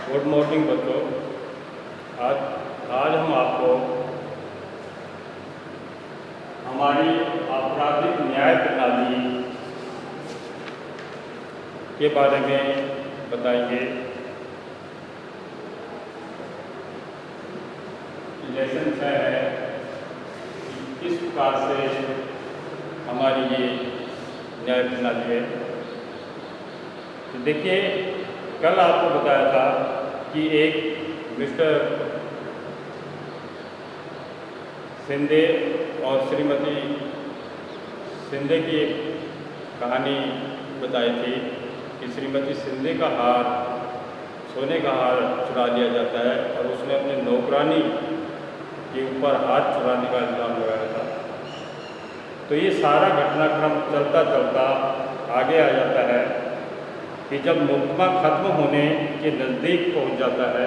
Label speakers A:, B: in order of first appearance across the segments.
A: Good morning बच्चों। आज आज हम आपको हमारी आपराधिक न्याय प्रणाली के बारे में बताएंगे। लेसन 6 है कि किस प्रकार से हमारी ये न्याय प्रणाली है। तो देखिए, कल आपको बताया था कि एक मिस्टर शिंदे और श्रीमती शिंदे की एक कहानी बताई थी कि श्रीमती शिंदे का हार, सोने का हार चुरा लिया जाता है और उसने अपने नौकरानी के ऊपर हाथ चुराने का इल्ज़ाम लगाया था। तो ये सारा घटनाक्रम चलता चलता आगे आ जाता है कि जब मुकदमा खत्म होने के नज़दीक पहुंच जाता है,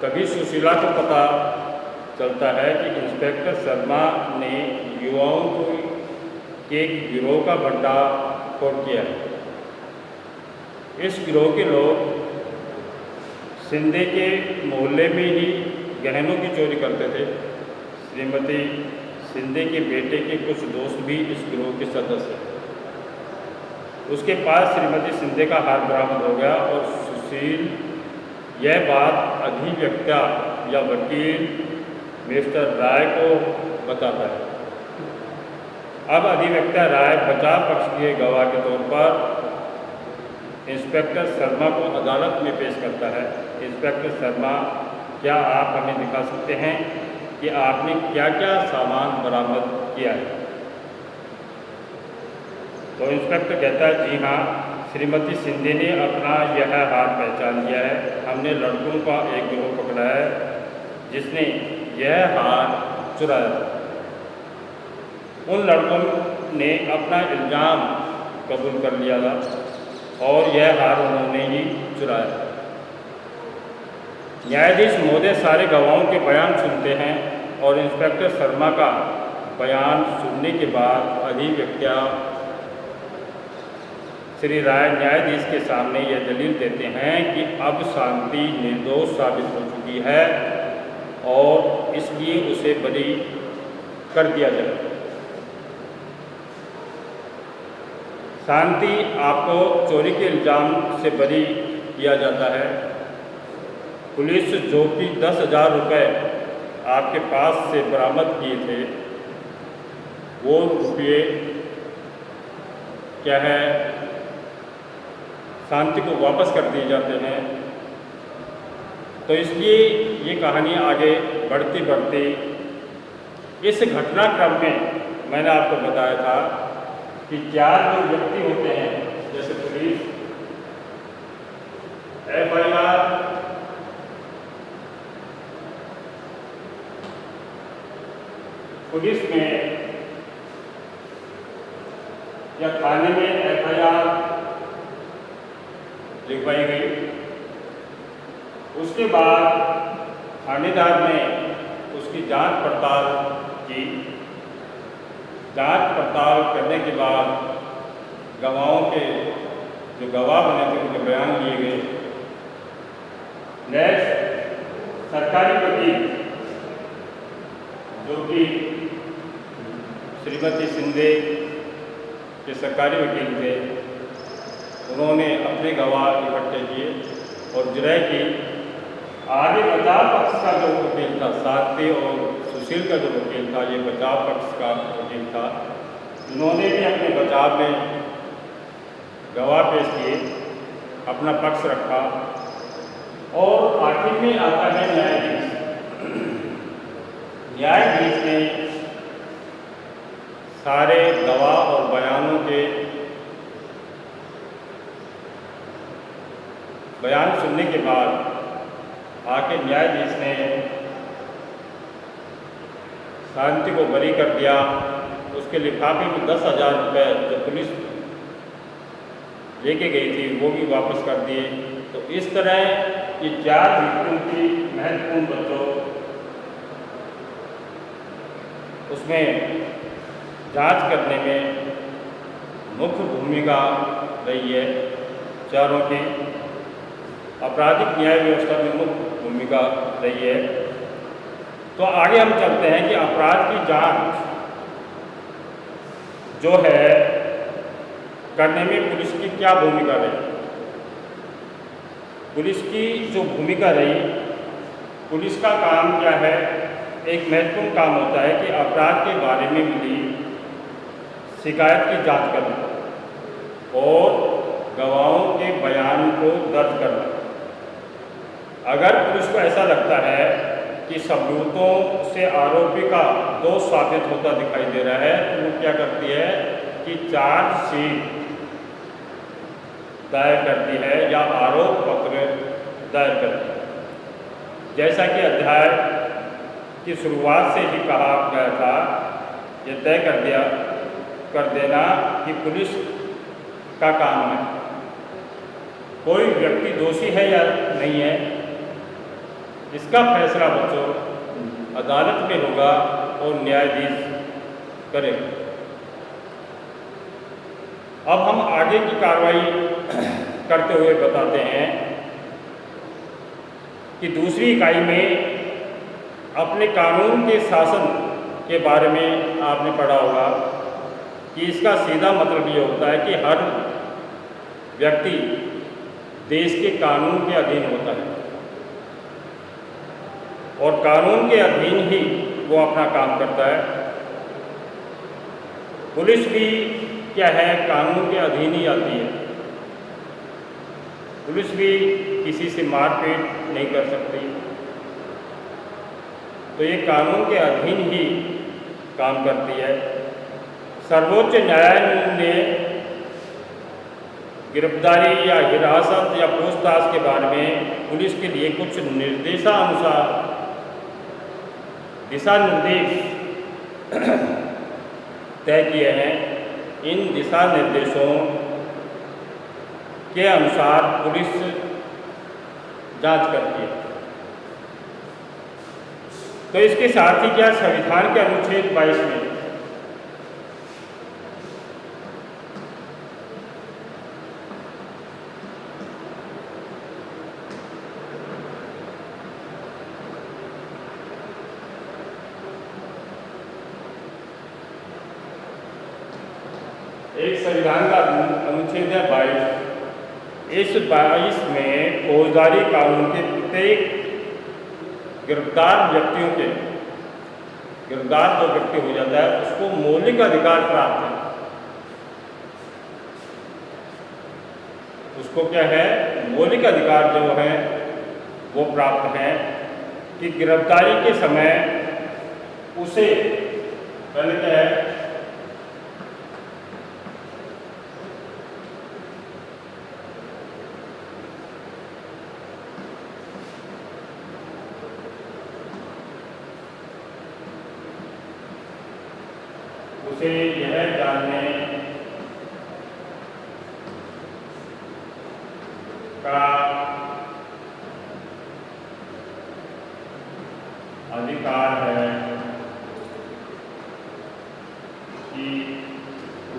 A: तभी सुशीला को पता चलता है कि इंस्पेक्टर शर्मा ने युवाओं को के एक गिरोह का भंडाफोड़ किया है। इस गिरोह के लोग शिंदे के मोहल्ले में ही गहनों की चोरी करते थे। श्रीमती शिंदे के बेटे के कुछ दोस्त भी इस गिरोह के सदस्य हैं। उसके पास श्रीमती शिंदे का हार बरामद हो गया और सुशील यह बात अधिवक्ता या वकील मिस्टर राय को बताता है। अब अधिवक्ता राय बचाव पक्ष के गवाह के तौर पर इंस्पेक्टर शर्मा को अदालत में पेश करता है। इंस्पेक्टर शर्मा, क्या आप हमें दिखा सकते हैं कि आपने क्या क्या सामान बरामद किया है? तो इंस्पेक्टर कहता है, जी हाँ, श्रीमती शिंदे ने अपना यह हार पहचान लिया है। हमने लड़कों का एक गिरोह पकड़ा है जिसने यह हार चुराया था। उन लड़कों ने अपना इल्ज़ाम कबूल कर लिया था और यह हार उन्होंने ही चुराया था। न्यायाधीश महोदय सारे गवाहों के बयान सुनते हैं और इंस्पेक्टर शर्मा का बयान सुनने के बाद अधिवक्ता श्री राय न्यायाधीश के सामने यह दलील देते हैं कि अब शांति निर्दोष साबित हो चुकी है और इसलिए उसे बरी कर दिया जाए। शांति, आपको चोरी के इल्ज़ाम से बरी किया जाता है। पुलिस जो कि 10,000 रुपये आपके पास से बरामद किए थे, वो रुपये क्या है, शांति को वापस कर दिए जाते हैं। तो इसलिए ये कहानी आगे बढ़ती बढ़ती इस घटनाक्रम में मैंने आपको बताया था कि 4 जो व्यक्ति होते हैं, जैसे पुलिस, FIR, पुलिस में या थाने में FIR लिखवाई गई। उसके बाद थानेदार ने उसकी जांच पड़ताल की। जांच पड़ताल करने के बाद गवाहों के जो गवाह बने थे उनके बयान लिए गए। नेक्स्ट, सरकारी वकील जो कि श्रीमती शिंदे के सरकारी वकील थे, उन्होंने अपने गवाह इकट्ठे किए और जिरह की। आगे बचाव पक्ष का जो वकील था, साथी और सुशील का जो वकील था, ये बचाव पक्ष का वकील था, इन्होंने भी अपने बचाव में गवाह पेश किए, अपना पक्ष रखा। और आखिर में आता है न्यायाधीश। न्यायाधीश ने सारे गवाह और बयानों के बयान सुनने के बाद आके न्यायाधीश ने शांति को बरी कर दिया। उसके लिफाफे में 10,000 रुपये जो पुलिस लेके गई थी वो भी वापस कर दिए। तो इस तरह ये 4 व्यक्तियों की महत्वपूर्ण बच्चों उसमें जांच करने में मुख्य भूमिका रही है चारों की। आपराधिक न्याय व्यवस्था में मुख्य भूमिका रही है। तो आगे हम चलते हैं कि अपराध की जांच जो है करने में पुलिस की क्या भूमिका रही। पुलिस की जो भूमिका रही, पुलिस का काम क्या है, एक महत्वपूर्ण काम होता है कि अपराध के बारे में मिली शिकायत की जांच करना और गवाहों के बयान को दर्ज करना। अगर पुलिस को ऐसा लगता है कि सबूतों से आरोपी का दोष साबित होता दिखाई दे रहा है, तो वो क्या करती है कि चार्जशीट दायर करती है या आरोप पत्र दायर करती है। जैसा कि अध्याय की शुरुआत से ही कहा गया था, ये तय कर देना कि पुलिस का काम है कोई व्यक्ति दोषी है या नहीं है, इसका फैसला बच्चों अदालत में होगा और न्यायाधीश करेगा। अब हम आगे की कार्रवाई करते हुए बताते हैं कि दूसरी इकाई में अपने कानून के शासन के बारे में आपने पढ़ा होगा कि इसका सीधा मतलब ये होता है कि हर व्यक्ति देश के कानून के अधीन होता है और कानून के अधीन ही वो अपना काम करता है। पुलिस भी क्या है, कानून के अधीन ही आती है। पुलिस भी किसी से मारपीट नहीं कर सकती, तो ये कानून के अधीन ही काम करती है। सर्वोच्च न्यायालय ने गिरफ्तारी या हिरासत या पूछताछ के बारे में पुलिस के लिए कुछ दिशा निर्देश तय किए हैं। इन दिशा निर्देशों के अनुसार पुलिस जांच करती है। तो इसके साथ ही क्या संविधान के अनुच्छेद 22 में एक संविधान का अनुच्छेद है 22। इस 22 में फौजदारी कानून के प्रत्येक गिरफ्तार जो व्यक्ति हो जाता है उसको मौलिक अधिकार प्राप्त है। उसको क्या है, मौलिक अधिकार जो है वो प्राप्त है कि गिरफ्तारी के समय उसे पहले क्या है, उसे यह जानने का अधिकार है कि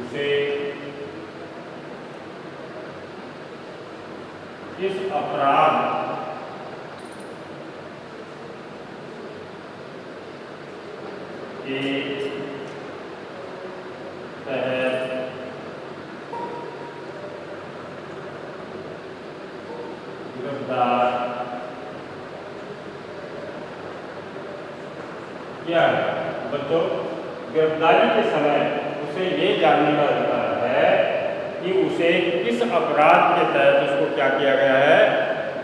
A: उसे इस अपराध के गिरफ्तार किया है। बच्चों, गिरफ्तारी के समय उसे ये जानने का अधिकार है कि उसे किस अपराध के तहत उसको क्या किया गया है,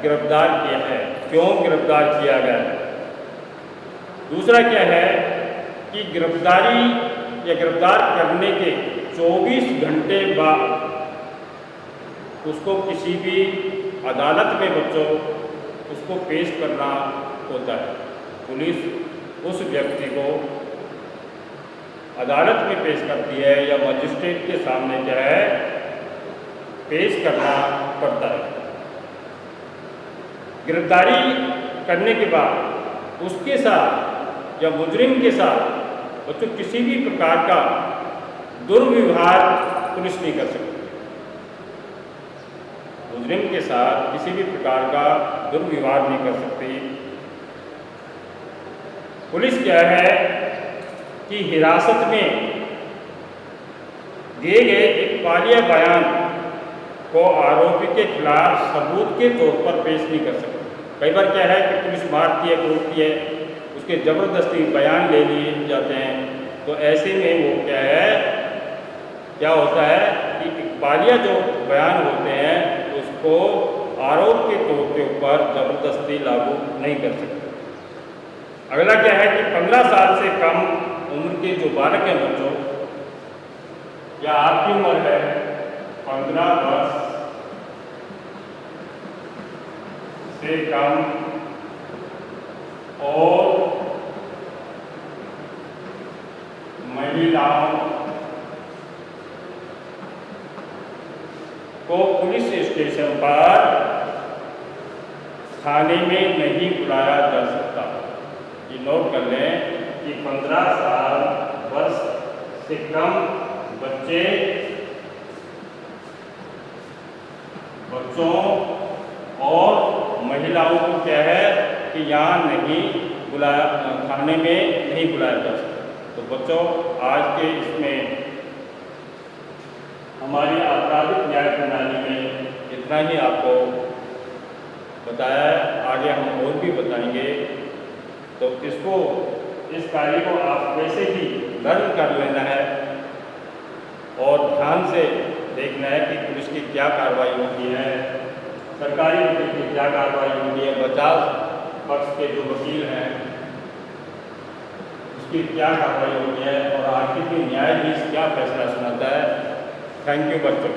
A: गिरफ्तार किया है, क्यों गिरफ्तार किया गया है। दूसरा क्या है कि गिरफ्तारी या गिरफ्तार करने के 24 घंटे बाद उसको किसी भी अदालत में बच्चों उसको पेश करना होता है। पुलिस उस व्यक्ति को अदालत में पेश करती है या मजिस्ट्रेट के सामने क्या है पेश करना पड़ता है। गिरफ्तारी करने के बाद उसके साथ या मुजरिम के साथ बच्चों किसी भी प्रकार का दुर्व्यवहार पुलिस नहीं कर सकती। मुजरिम के साथ किसी भी प्रकार का दुर्व्यवहार नहीं कर सकती। पुलिस क्या है कि हिरासत में दिए गए इकबालिया बयान को आरोपी के खिलाफ सबूत के तौर पर पेश नहीं कर सकती। कई बार क्या है कि पुलिस मारती है, कूटती है, उसके ज़बरदस्ती बयान ले लिए जाते हैं, तो ऐसे में वो क्या होता है कि इकबालिया जो बयान होते हैं उसको आरोप के तौर के ऊपर ज़बरदस्ती लागू नहीं कर सकते। अगला क्या है कि 15 साल से कम उम्र के जो बालक हैं बच्चों, या आपकी उम्र है 15 वर्ष से कम और महिलाओं को पुलिस स्टेशन पर थाने में नहीं बुलाया जा सकता। ये नोट कर लें कि 15 साल वर्ष से कम बच्चों और महिलाओं को क्या है कि यहाँ नहीं बुलाया, थाने में नहीं बुलाया जा सकता। तो बच्चों, आज के इसमें हमारी आपराधिक न्याय प्रणाली में इतना ही आपको बताया है। आगे हम और भी बताएंगे। तो इस कार्य को आप वैसे ही लर्न कर लेना है और ध्यान से देखना है कि पुलिस की क्या कार्रवाई होती है, सरकारी वकील की क्या कार्रवाई होती है, बचाव पक्ष के जो वकील हैं उसकी क्या कार्रवाई होती है और आखिर में न्यायाधीश क्या फैसला सुनाता है। थैंक यू बच्चों।